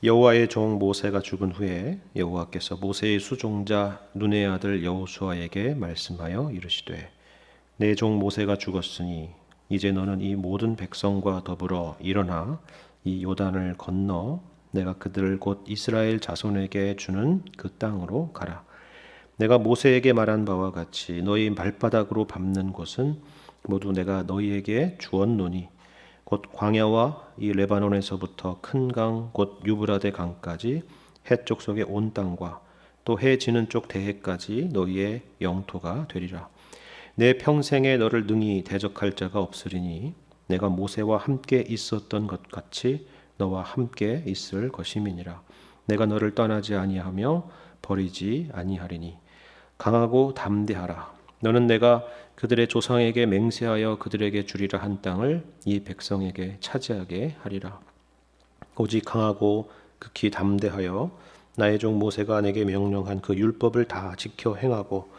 여호와의 종 모세가 죽은 후에 여호와께서 모세의 수종자 눈의 아들 여호수아에게 말씀하여 이르시되 내 종 모세가 죽었으니 이제 너는 이 모든 백성과 더불어 일어나 이 요단을 건너 내가 그들을 곧 이스라엘 자손에게 주는 그 땅으로 가라. 내가 모세에게 말한 바와 같이 너희 발바닥으로 밟는 곳은 모두 내가 너희에게 주었노니 곧 광야와 이 레바논에서부터 큰 강 곧 유브라데 강까지 해쪽 속의 온 땅과 또 해 지는 쪽 대해까지 너희의 영토가 되리라. 내 평생에 너를 능히 대적할 자가 없으리니 내가 모세와 함께 있었던 것 같이 너와 함께 있을 것임이니라. 내가 너를 떠나지 아니하며 버리지 아니하리니 강하고 담대하라. 너는 내가 그들의 조상에게 맹세하여 그들에게 주리라 한 땅을 이 백성에게 차지하게 하리라. 오직 강하고 극히 담대하여 나의 종 모세가 내게 명령한 그 율법을 다 지켜 행하고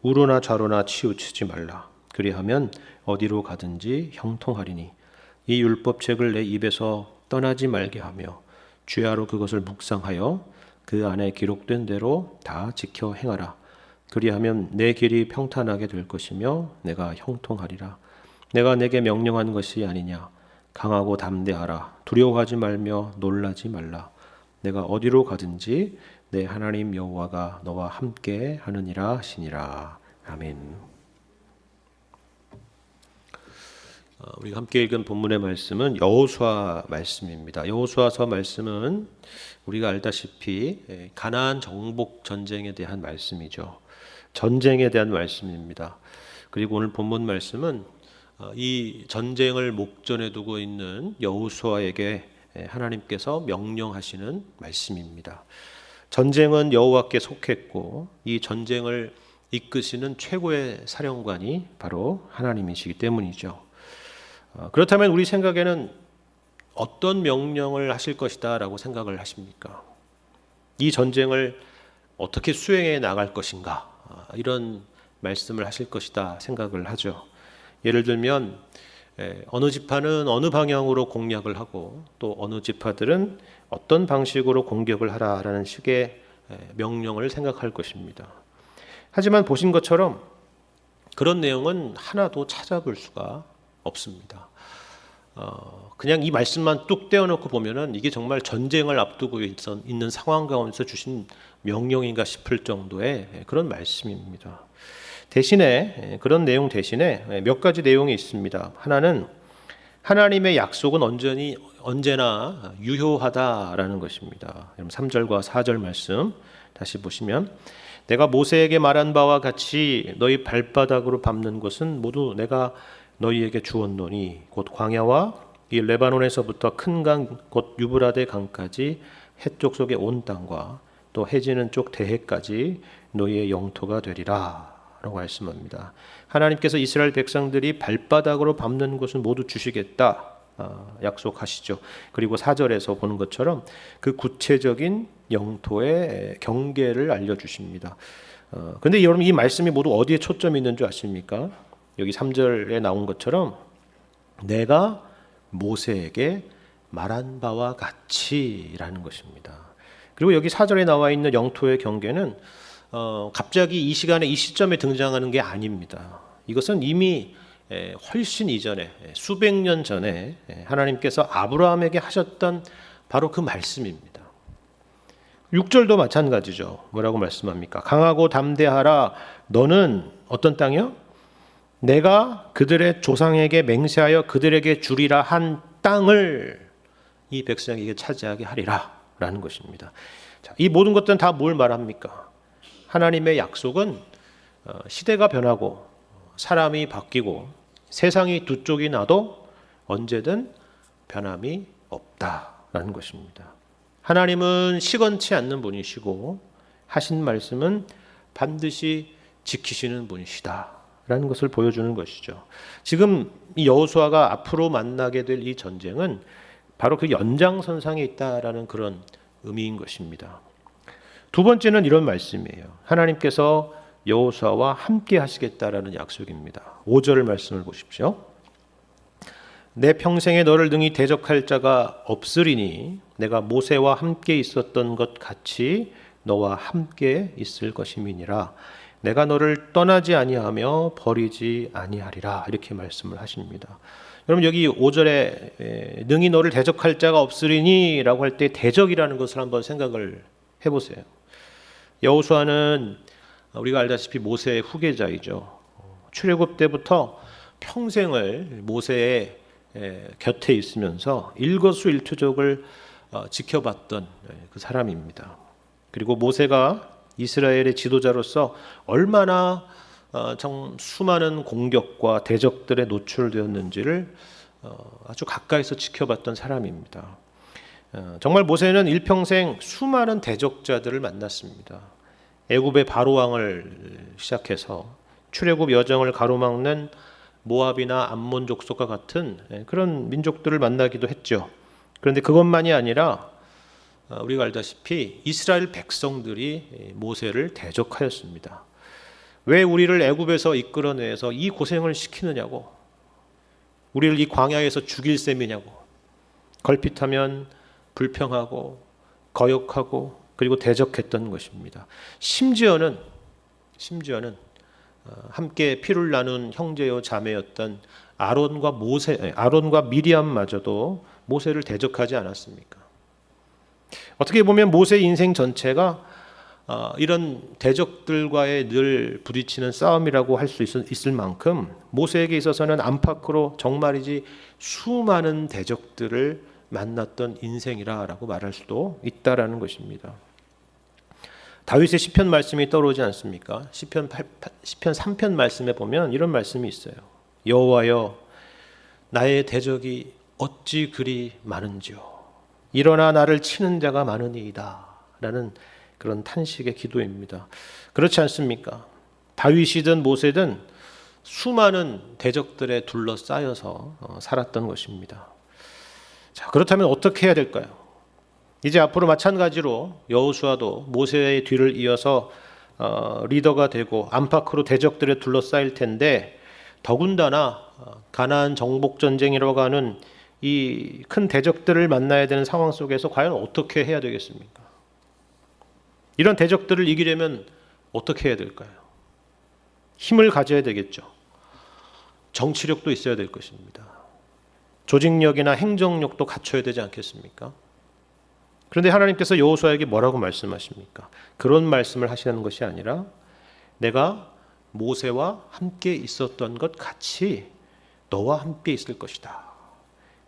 우로나 좌로나 치우치지 말라. 그리하면 어디로 가든지 형통하리니 이 율법책을 내 입에서 떠나지 말게 하며 주야로 그것을 묵상하여 그 안에 기록된 대로 다 지켜 행하라. 그리하면 내 길이 평탄하게 될 것이며 내가 형통하리라. 내가 내게 명령한 것이 아니냐. 강하고 담대하라. 두려워하지 말며 놀라지 말라. 내가 어디로 가든지 내 하나님 여호와가 너와 함께 하느니라 하시니라. 아멘. 우리가 함께 읽은 본문의 말씀은 여호수아 말씀입니다. 여호수아서 말씀은 우리가 알다시피 가나안 정복 전쟁에 대한 말씀이죠. 전쟁에 대한 말씀입니다. 그리고 오늘 본문 말씀은 이 전쟁을 목전에 두고 있는 여호수아에게 하나님께서 명령하시는 말씀입니다. 전쟁은 여호와께 속했고 이 전쟁을 이끄시는 최고의 사령관이 바로 하나님이시기 때문이죠. 그렇다면 우리 생각에는 어떤 명령을 하실 것이다 라고 생각을 하십니까? 이 전쟁을 어떻게 수행해 나갈 것인가? 이런 말씀을 하실 것이다 생각을 하죠. 예를 들면 어느 지파는 어느 방향으로 공략을 하고 또 어느 지파들은 어떤 방식으로 공격을 하라라는 식의 명령을 생각할 것입니다. 하지만 보신 것처럼 그런 내용은 하나도 찾아볼 수가 없습니다. 그냥 이 말씀만 뚝 떼어놓고 보면은 이게 정말 전쟁을 앞두고 있는 상황 가운데서 주신 명령인가 싶을 정도의 그런 말씀입니다. 대신에 그런 내용 대신에 몇 가지 내용이 있습니다. 하나는 하나님의 약속은 언제나 유효하다라는 것입니다. 3절과 4절 말씀 다시 보시면 내가 모세에게 말한 바와 같이 너희 발바닥으로 밟는 것은 모두 내가 너희에게 주었노니 곧 광야와 이 레바논에서부터 큰 강 곧 유브라데 강까지 해쪽 속의 온 땅과 또 해지는 쪽 대해까지 너희의 영토가 되리라 라고 말씀합니다. 하나님께서 이스라엘 백성들이 발바닥으로 밟는 것은 모두 주시겠다 약속하시죠. 그리고 4절에서 보는 것처럼 그 구체적인 영토의 경계를 알려주십니다. 그런데 여러분 이 말씀이 모두 어디에 초점이 있는 줄 아십니까? 여기 3절에 나온 것처럼 내가 모세에게 말한 바와 같이라는 것입니다. 그리고 여기 4절에 나와 있는 영토의 경계는 갑자기 이 시간에 이 시점에 등장하는 게 아닙니다. 이것은 이미 훨씬 이전에 수백 년 전에 하나님께서 아브라함에게 하셨던 바로 그 말씀입니다. 6절도 마찬가지죠. 뭐라고 말씀합니까? 강하고 담대하라. 너는 어떤 땅이요? 내가 그들의 조상에게 맹세하여 그들에게 주리라 한 땅을 이 백성에게 차지하게 하리라 라는 것입니다. 자, 이 모든 것들은 다 뭘 말합니까? 하나님의 약속은 시대가 변하고 사람이 바뀌고 세상이 두 쪽이 나도 언제든 변함이 없다라는 것입니다. 하나님은 시건치 않는 분이시고 하신 말씀은 반드시 지키시는 분이시다 라는 것을 보여주는 것이죠. 지금 이 여호수아가 앞으로 만나게 될 이 전쟁은 바로 그 연장선상에 있다라는 그런 의미인 것입니다. 두 번째는 이런 말씀이에요. 하나님께서 여호수아와 함께 하시겠다라는 약속입니다. 5절 말씀을 보십시오. 내 평생에 너를 능히 대적할 자가 없으리니 내가 모세와 함께 있었던 것 같이 너와 함께 있을 것임이니라. 내가 너를 떠나지 아니하며 버리지 아니하리라. 이렇게 말씀을 하십니다. 여러분 여기 5절에 능히 너를 대적할 자가 없으리니 라고 할 때 대적이라는 것을 한번 생각을 해보세요. 여호수아는 우리가 알다시피 모세의 후계자이죠. 출애굽 때부터 평생을 모세의 곁에 있으면서 일거수일투족을 지켜봤던 그 사람입니다. 그리고 모세가 이스라엘의 지도자로서 얼마나 수많은 공격과 대적들에 노출되었는지를 아주 가까이서 지켜봤던 사람입니다. 정말 모세는 일평생 수많은 대적자들을 만났습니다. 애굽의 바로 왕을 시작해서 출애굽 여정을 가로막는 모압이나 암몬 족속과 같은 그런 민족들을 만나기도 했죠. 그런데 그것만이 아니라 우리가 알다시피 이스라엘 백성들이 모세를 대적하였습니다. 왜 우리를 애굽에서 이끌어내서 이 고생을 시키느냐고, 우리를 이 광야에서 죽일 셈이냐고, 걸핏하면 불평하고 거역하고 그리고 대적했던 것입니다. 심지어는 함께 피를 나눈 형제요 자매였던 아론과 미리암마저도 모세를 대적하지 않았습니까? 어떻게 보면 모세의 인생 전체가 이런 대적들과의 늘 부딪히는 싸움이라고 할 수 있을 만큼 모세에게 있어서는 안팎으로 정말이지 수많은 대적들을 만났던 인생이라고 말할 수도 있다라는 것입니다. 다윗의 시편 말씀이 떠오르지 않습니까? 시편 3편 말씀에 보면 이런 말씀이 있어요. 여호와여, 나의 대적이 어찌 그리 많은지요. 일어나 나를 치는 자가 많으니이다. 라는 그런 탄식의 기도입니다. 그렇지 않습니까? 다윗이든 모세든 수많은 대적들에 둘러싸여서 살았던 것입니다. 자, 그렇다면 어떻게 해야 될까요? 이제 앞으로 마찬가지로 여호수아도 모세의 뒤를 이어서 리더가 되고 안팎으로 대적들에 둘러싸일 텐데, 더군다나 가나안 정복 전쟁이라고 하는 이 큰 대적들을 만나야 되는 상황 속에서 과연 어떻게 해야 되겠습니까? 이런 대적들을 이기려면 어떻게 해야 될까요? 힘을 가져야 되겠죠. 정치력도 있어야 될 것입니다. 조직력이나 행정력도 갖춰야 되지 않겠습니까? 그런데 하나님께서 여호수아에게 뭐라고 말씀하십니까? 그런 말씀을 하시는 것이 아니라 내가 모세와 함께 있었던 것 같이 너와 함께 있을 것이다.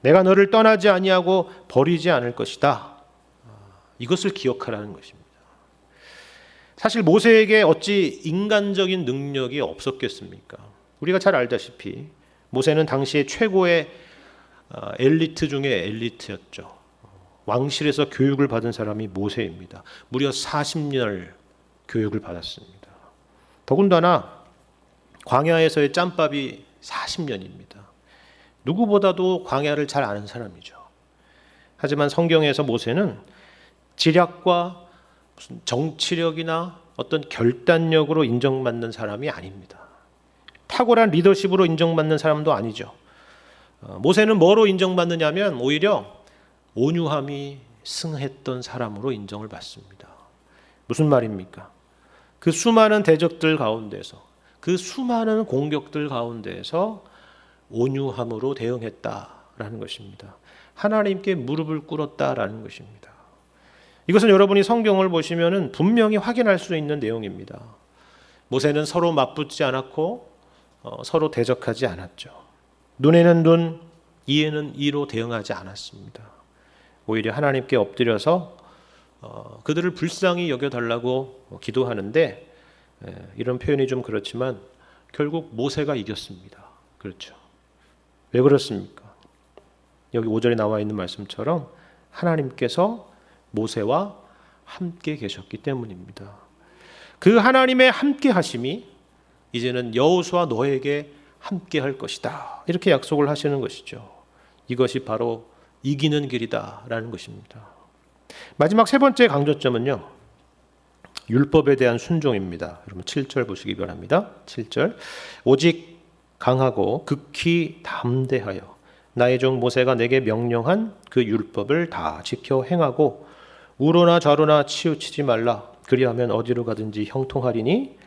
내가 너를 떠나지 아니하고 버리지 않을 것이다. 이것을 기억하라는 것입니다. 사실 모세에게 어찌 인간적인 능력이 없었겠습니까? 우리가 잘 알다시피 모세는 당시에 최고의 엘리트 중에 엘리트였죠. 왕실에서 교육을 받은 사람이 모세입니다. 무려 40년 교육을 받았습니다. 더군다나 광야에서의 짬밥이 40년입니다. 누구보다도 광야를 잘 아는 사람이죠. 하지만 성경에서 모세는 지략과 무슨 정치력이나 어떤 결단력으로 인정받는 사람이 아닙니다. 탁월한 리더십으로 인정받는 사람도 아니죠. 모세는 뭐로 인정받느냐면 오히려 온유함이 승했던 사람으로 인정을 받습니다. 무슨 말입니까? 그 수많은 대적들 가운데서, 그 수많은 공격들 가운데서 온유함으로 대응했다라는 것입니다. 하나님께 무릎을 꿇었다라는 것입니다. 이것은 여러분이 성경을 보시면 분명히 확인할 수 있는 내용입니다. 모세는 서로 맞붙지 않았고 서로 대적하지 않았죠. 눈에는 눈, 이에는 이로 대응하지 않았습니다. 오히려 하나님께 엎드려서 그들을 불쌍히 여겨달라고 기도하는데, 이런 표현이 좀 그렇지만 결국 모세가 이겼습니다. 그렇죠. 왜 그렇습니까? 여기 5절에 나와 있는 말씀처럼 하나님께서 모세와 함께 계셨기 때문입니다. 그 하나님의 함께 하심이 이제는 여호수아 너에게 함께 할 것이다. 이렇게 약속을 하시는 것이죠. 이것이 바로 이기는 길이다라는 것입니다. 마지막 세 번째 강조점은요, 율법에 대한 순종입니다. 여러분 7절 보시기 바랍니다. 7절. 오직 강하고 극히 담대하여 나의 종 모세가 내게 명령한 그 율법을 다 지켜 행하고 우로나 좌로나 치우치지 말라. 그리하면 어디로 가든지 형통하리니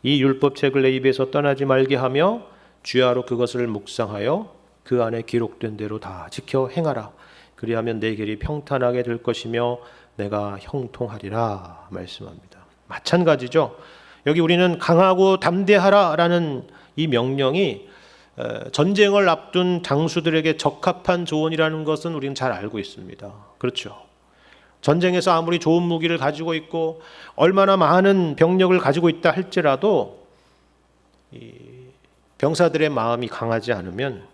이 율법책을 내 입에서 떠나지 말게 하며 주야로 그것을 묵상하여 그 안에 기록된 대로 다 지켜 행하라. 그리하면 내 길이 평탄하게 될 것이며 내가 형통하리라 말씀합니다. 마찬가지죠. 여기 우리는 강하고 담대하라라는 이 명령이 전쟁을 앞둔 장수들에게 적합한 조언이라는 것은 우리는 잘 알고 있습니다. 그렇죠. 전쟁에서 아무리 좋은 무기를 가지고 있고 얼마나 많은 병력을 가지고 있다 할지라도 이 병사들의 마음이 강하지 않으면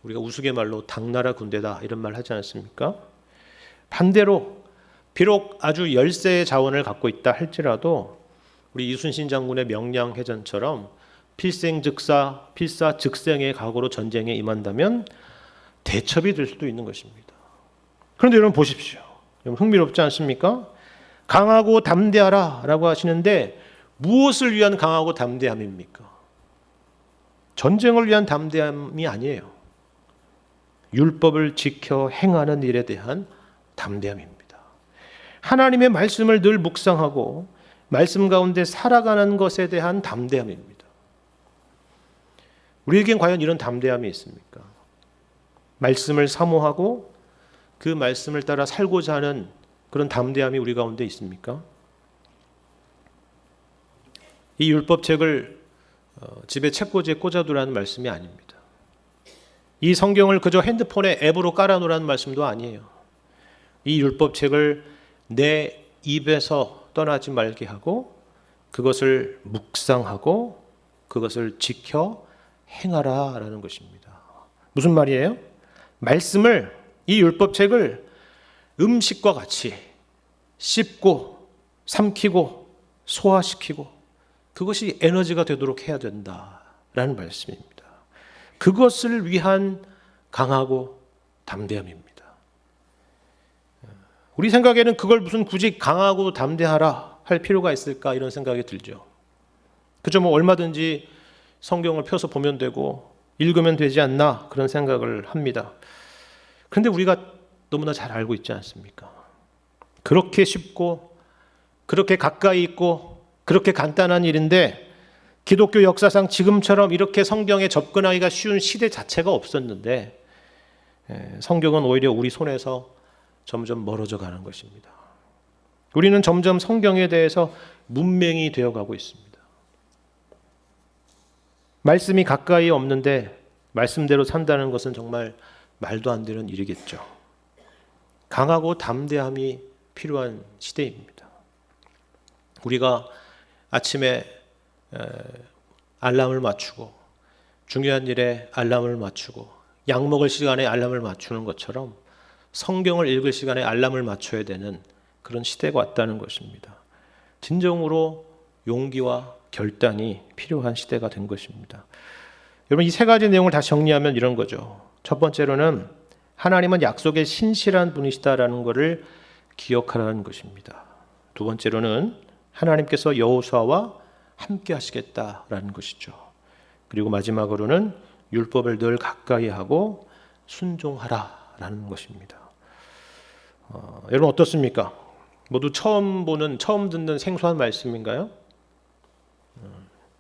우리가 우스갯말로 당나라 군대다 이런 말 하지 않습니까? 반대로 비록 아주 열세의 자원을 갖고 있다 할지라도 우리 이순신 장군의 명량해전처럼 필사즉생의 각오로 전쟁에 임한다면 대첩이 될 수도 있는 것입니다. 그런데 여러분 보십시오. 흥미롭지 않습니까? 강하고 담대하라 라고 하시는데 무엇을 위한 강하고 담대함입니까? 전쟁을 위한 담대함이 아니에요. 율법을 지켜 행하는 일에 대한 담대함입니다. 하나님의 말씀을 늘 묵상하고 말씀 가운데 살아가는 것에 대한 담대함입니다. 우리에겐 과연 이런 담대함이 있습니까? 말씀을 사모하고 그 말씀을 따라 살고자 하는 그런 담대함이 우리 가운데 있습니까? 이 율법책을 집에 책꽂이에 꽂아두라는 말씀이 아닙니다. 이 성경을 그저 핸드폰에 앱으로 깔아놓으라는 말씀도 아니에요. 이 율법책을 내 입에서 떠나지 말게 하고 그것을 묵상하고 그것을 지켜 행하라라는 것입니다. 무슨 말이에요? 말씀을, 이 율법책을 음식과 같이 씹고 삼키고 소화시키고 그것이 에너지가 되도록 해야 된다라는 말씀입니다. 그것을 위한 강하고 담대함입니다. 우리 생각에는 그걸 무슨 굳이 강하고 담대하라 할 필요가 있을까 이런 생각이 들죠. 그죠? 뭐 얼마든지 성경을 펴서 보면 되고 읽으면 되지 않나 그런 생각을 합니다. 그런데 우리가 너무나 잘 알고 있지 않습니까? 그렇게 쉽고 그렇게 가까이 있고 그렇게 간단한 일인데 기독교 역사상 지금처럼 이렇게 성경에 접근하기가 쉬운 시대 자체가 없었는데 성경은 오히려 우리 손에서 점점 멀어져 가는 것입니다. 우리는 점점 성경에 대해서 문맹이 되어가고 있습니다. 말씀이 가까이 없는데 말씀대로 산다는 것은 정말 말도 안 되는 일이겠죠. 강하고 담대함이 필요한 시대입니다. 우리가 아침에 알람을 맞추고 중요한 일에 알람을 맞추고 약 먹을 시간에 알람을 맞추는 것처럼 성경을 읽을 시간에 알람을 맞춰야 되는 그런 시대가 왔다는 것입니다. 진정으로 용기와 결단이 필요한 시대가 된 것입니다. 여러분 이 세 가지 내용을 다 정리하면 이런 거죠. 첫 번째로는 하나님은 약속의 신실한 분이시다라는 것을 기억하라는 것입니다. 두 번째로는 하나님께서 여호수아와 함께 하시겠다라는 것이죠. 그리고 마지막으로는 율법을 늘 가까이 하고 순종하라라는 것입니다. 여러분 어떻습니까? 모두 처음 듣는 생소한 말씀인가요?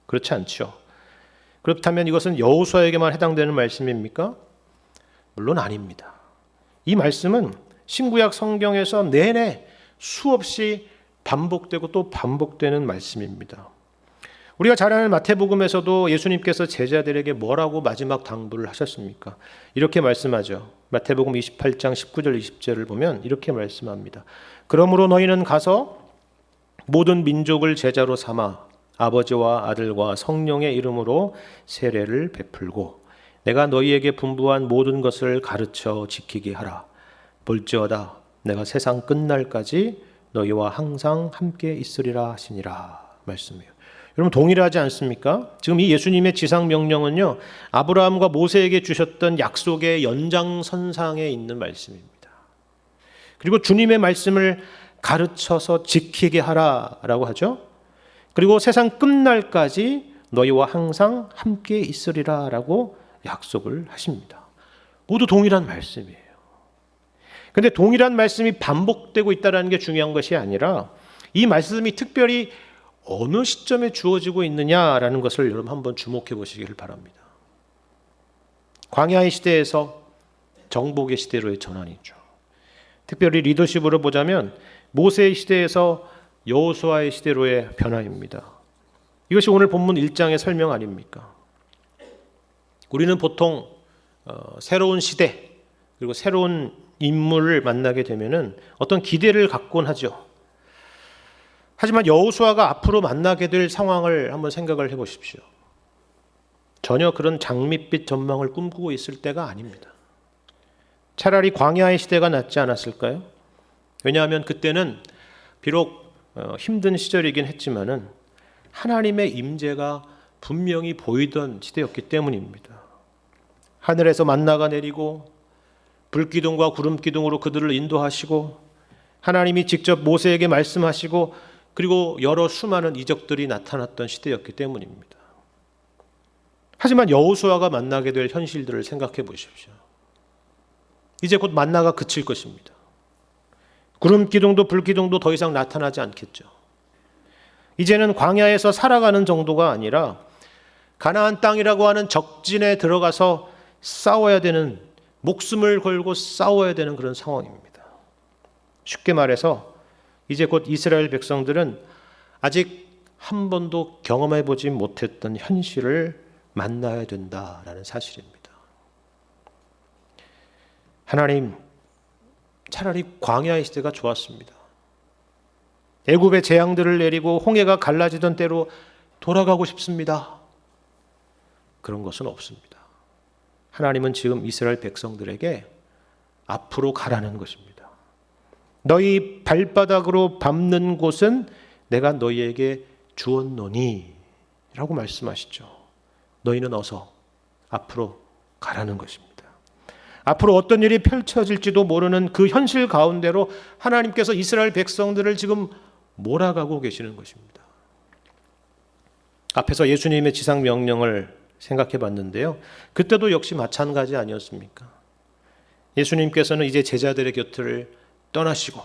그렇지 않죠. 그렇다면 이것은 여호수아에게만 해당되는 말씀입니까? 물론 아닙니다. 이 말씀은 신구약 성경에서 내내 수없이 반복되고 또 반복되는 말씀입니다. 우리가 잘 아는 마태복음에서도 예수님께서 제자들에게 뭐라고 마지막 당부를 하셨습니까? 이렇게 말씀하죠. 마태복음 28장 19절 20절을 보면 이렇게 말씀합니다. 그러므로 너희는 가서 모든 민족을 제자로 삼아 아버지와 아들과 성령의 이름으로 세례를 베풀고 내가 너희에게 분부한 모든 것을 가르쳐 지키게 하라. 볼지어다 내가 세상 끝날까지 너희와 항상 함께 있으리라 하시니라 말씀이에요. 여러분 동일하지 않습니까? 지금 이 예수님의 지상 명령은요 아브라함과 모세에게 주셨던 약속의 연장선상에 있는 말씀입니다. 그리고 주님의 말씀을 가르쳐서 지키게 하라라고 하죠. 그리고 세상 끝날까지 너희와 항상 함께 있으리라라고 약속을 하십니다. 모두 동일한 말씀이에요. 근데 동일한 말씀이 반복되고 있다는 게 중요한 것이 아니라 이 말씀이 특별히 어느 시점에 주어지고 있느냐라는 것을 여러분 한번 주목해 보시기를 바랍니다. 광야의 시대에서 정복의 시대로의 전환이죠. 특별히 리더십으로 보자면 모세의 시대에서 여호수아의 시대로의 변화입니다. 이것이 오늘 본문 1장의 설명 아닙니까? 우리는 보통 새로운 시대 그리고 새로운 인물을 만나게 되면은 어떤 기대를 갖곤 하죠. 하지만 여호수아가 앞으로 만나게 될 상황을 한번 생각을 해보십시오. 전혀 그런 장밋빛 전망을 꿈꾸고 있을 때가 아닙니다. 차라리 광야의 시대가 낫지 않았을까요? 왜냐하면 그때는 비록 힘든 시절이긴 했지만은 하나님의 임재가 분명히 보이던 시대였기 때문입니다. 하늘에서 만나가 내리고 불기둥과 구름기둥으로 그들을 인도하시고 하나님이 직접 모세에게 말씀하시고 그리고 여러 수많은 이적들이 나타났던 시대였기 때문입니다. 하지만 여호수아가 만나게 될 현실들을 생각해 보십시오. 이제 곧 만나가 그칠 것입니다. 구름기둥도 불기둥도 더 이상 나타나지 않겠죠. 이제는 광야에서 살아가는 정도가 아니라 가나안 땅이라고 하는 적진에 들어가서 싸워야 되는, 목숨을 걸고 싸워야 되는 그런 상황입니다. 쉽게 말해서 이제 곧 이스라엘 백성들은 아직 한 번도 경험해 보지 못했던 현실을 만나야 된다라는 사실입니다. 하나님, 차라리 광야의 시대가 좋았습니다. 애굽의 재앙들을 내리고 홍해가 갈라지던 때로 돌아가고 싶습니다. 그런 것은 없습니다. 하나님은 지금 이스라엘 백성들에게 앞으로 가라는 것입니다. 너희 발바닥으로 밟는 곳은 내가 너희에게 주었노니 라고 말씀하시죠. 너희는 어서 앞으로 가라는 것입니다. 앞으로 어떤 일이 펼쳐질지도 모르는 그 현실 가운데로 하나님께서 이스라엘 백성들을 지금 몰아가고 계시는 것입니다. 앞에서 예수님의 지상 명령을 생각해 봤는데요. 그때도 역시 마찬가지 아니었습니까? 예수님께서는 이제 제자들의 곁을 떠나시고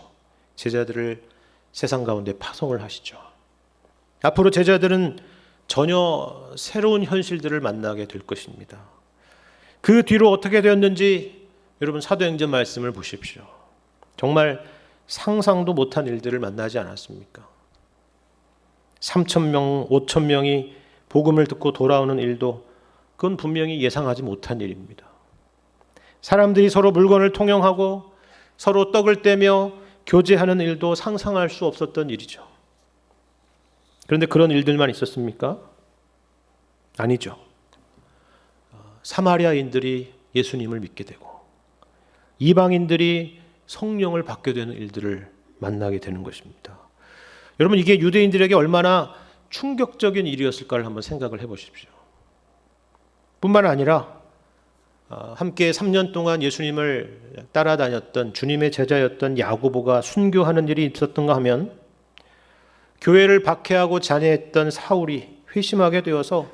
제자들을 세상 가운데 파송을 하시죠. 앞으로 제자들은 전혀 새로운 현실들을 만나게 될 것입니다. 그 뒤로 어떻게 되었는지 여러분 사도행전 말씀을 보십시오. 정말 상상도 못한 일들을 만나지 않았습니까? 3,000명, 5,000명이 복음을 듣고 돌아오는 일도 그건 분명히 예상하지 못한 일입니다. 사람들이 서로 물건을 통용하고 서로 떡을 떼며 교제하는 일도 상상할 수 없었던 일이죠. 그런데 그런 일들만 있었습니까? 아니죠. 사마리아인들이 예수님을 믿게 되고 이방인들이 성령을 받게 되는 일들을 만나게 되는 것입니다. 여러분, 이게 유대인들에게 얼마나 충격적인 일이었을까를 한번 생각을 해보십시오. 뿐만 아니라 함께 3년 동안 예수님을 따라다녔던 주님의 제자였던 야고보가 순교하는 일이 있었던가 하면 교회를 박해하고 잔해했던 사울이 회심하게 되어서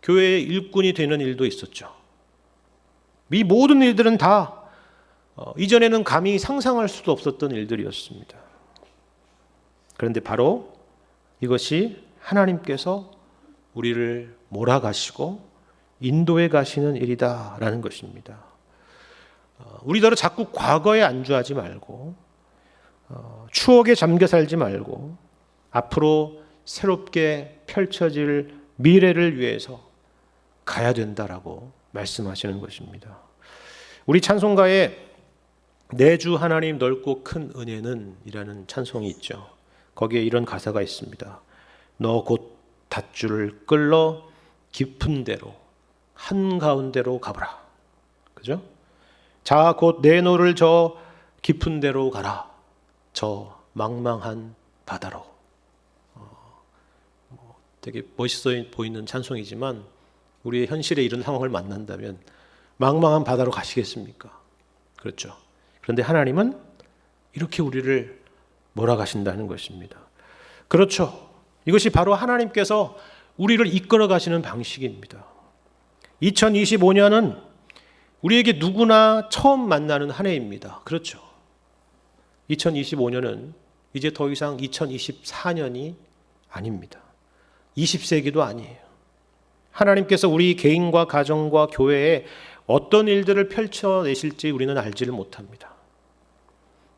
교회의 일꾼이 되는 일도 있었죠. 이 모든 일들은 다 이전에는 감히 상상할 수도 없었던 일들이었습니다. 그런데 바로 이것이 하나님께서 우리를 몰아가시고 인도해 가시는 일이다라는 것입니다. 우리더러 자꾸 과거에 안주하지 말고 추억에 잠겨 살지 말고 앞으로 새롭게 펼쳐질 미래를 위해서 가야 된다라고 말씀하시는 것입니다. 우리 찬송가에 내 주 하나님 넓고 큰 은혜는 이라는 찬송이 있죠. 거기에 이런 가사가 있습니다. 너 곧 닷줄을 끌러 깊은 데로 한가운데로 가보라. 그죠? 자 곧 내 노를 저 깊은 데로 가라. 저 망망한 바다로. 되게 멋있어 보이는 찬송이지만 우리의 현실에 이런 상황을 만난다면 망망한 바다로 가시겠습니까? 그렇죠. 그런데 하나님은 이렇게 우리를 몰아가신다는 것입니다. 그렇죠. 이것이 바로 하나님께서 우리를 이끌어 가시는 방식입니다. 2025년은 우리에게 누구나 처음 만나는 한 해입니다. 그렇죠. 2025년은 이제 더 이상 2024년이 아닙니다. 20세기도 아니에요. 하나님께서 우리 개인과 가정과 교회에 어떤 일들을 펼쳐내실지 우리는 알지를 못합니다.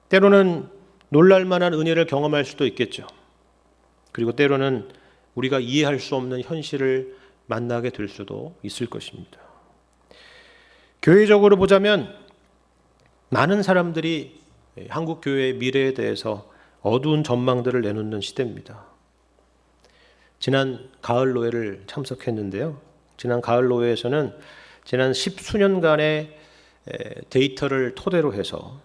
때로는 놀랄만한 은혜를 경험할 수도 있겠죠. 그리고 때로는 우리가 이해할 수 없는 현실을 만나게 될 수도 있을 것입니다. 교회적으로 보자면 많은 사람들이 한국 교회의 미래에 대해서 어두운 전망들을 내놓는 시대입니다. 지난 가을 노회를 참석했는데요. 지난 가을 노회에서는 지난 10수년간의 데이터를 토대로 해서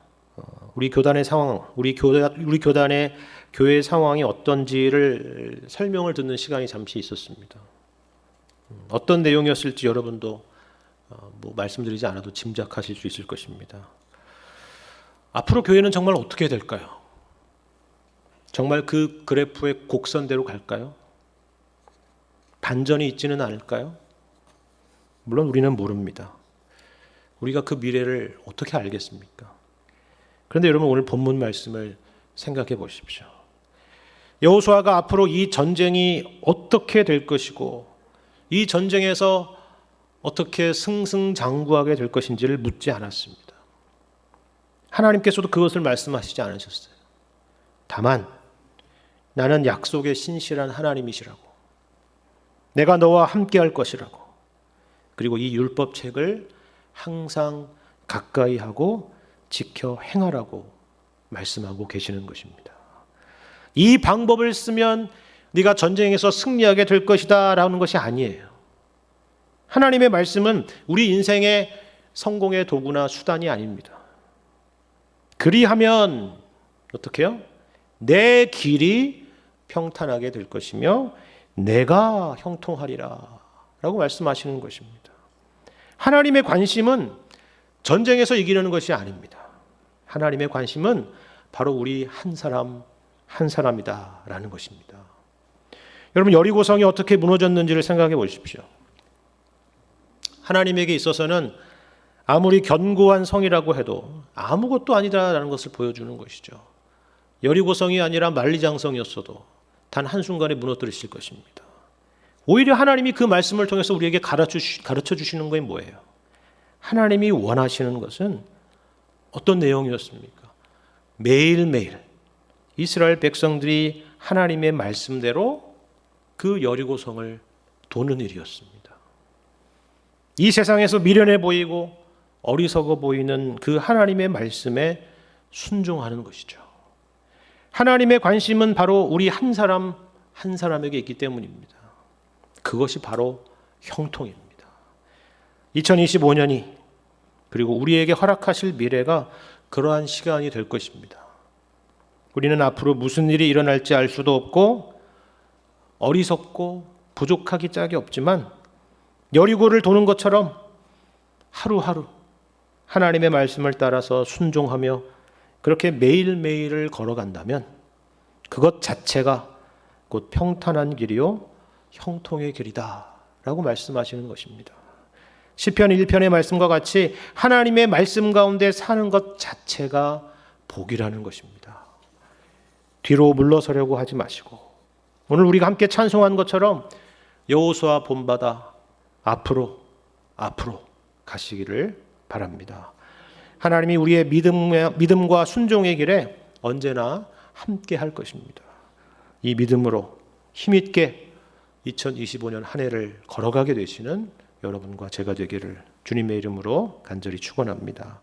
우리 교단의 상황, 우리 교단의 교회 상황이 어떤지를 설명을 듣는 시간이 잠시 있었습니다. 어떤 내용이었을지 여러분도 말씀드리지 않아도 짐작하실 수 있을 것입니다. 앞으로 교회는 정말 어떻게 될까요? 정말 그 그래프의 곡선대로 갈까요? 반전이 있지는 않을까요? 물론 우리는 모릅니다. 우리가 그 미래를 어떻게 알겠습니까? 그런데 여러분 오늘 본문 말씀을 생각해 보십시오. 여호수아가 앞으로 이 전쟁이 어떻게 될 것이고 이 전쟁에서 어떻게 승승장구하게 될 것인지를 묻지 않았습니다. 하나님께서도 그것을 말씀하시지 않으셨어요. 다만 나는 약속의 신실한 하나님이시라고, 내가 너와 함께 할 것이라고, 그리고 이 율법책을 항상 가까이 하고 지켜 행하라고 말씀하고 계시는 것입니다. 이 방법을 쓰면 네가 전쟁에서 승리하게 될 것이다 라는 것이 아니에요. 하나님의 말씀은 우리 인생의 성공의 도구나 수단이 아닙니다. 그리하면 어떻게 해요? 내 길이 평탄하게 될 것이며 내가 형통하리라 라고 말씀하시는 것입니다. 하나님의 관심은 전쟁에서 이기려는 것이 아닙니다. 하나님의 관심은 바로 우리 한 사람 한 사람이다 라는 것입니다. 여러분 여리고성이 어떻게 무너졌는지를 생각해 보십시오. 하나님에게 있어서는 아무리 견고한 성이라고 해도 아무것도 아니다라는 것을 보여주는 것이죠. 여리고성이 아니라 만리장성이었어도 단 한순간에 무너뜨리실 것입니다. 오히려 하나님이 그 말씀을 통해서 우리에게 가르쳐 주시는 게 뭐예요? 하나님이 원하시는 것은 어떤 내용이었습니까? 매일매일 이스라엘 백성들이 하나님의 말씀대로 그 여리고성을 도는 일이었습니다. 이 세상에서 미련해 보이고 어리석어 보이는 그 하나님의 말씀에 순종하는 것이죠. 하나님의 관심은 바로 우리 한 사람 한 사람에게 있기 때문입니다. 그것이 바로 형통입니다. 2025년이 그리고 우리에게 허락하실 미래가 그러한 시간이 될 것입니다. 우리는 앞으로 무슨 일이 일어날지 알 수도 없고 어리석고 부족하기 짝이 없지만 여리고를 도는 것처럼 하루하루 하나님의 말씀을 따라서 순종하며 그렇게 매일매일을 걸어간다면 그것 자체가 곧 평탄한 길이요 형통의 길이다 라고 말씀하시는 것입니다. 시편 1편의 말씀과 같이 하나님의 말씀 가운데 사는 것 자체가 복이라는 것입니다. 뒤로 물러서려고 하지 마시고 오늘 우리가 함께 찬송한 것처럼 여호수아 본받아 앞으로 가시기를 바랍니다. 하나님이 우리의 믿음과 순종의 길에 언제나 함께 할 것입니다. 이 믿음으로 힘있게 2025년 한 해를 걸어가게 되시는 여러분과 제가 되기를 주님의 이름으로 간절히 축원합니다.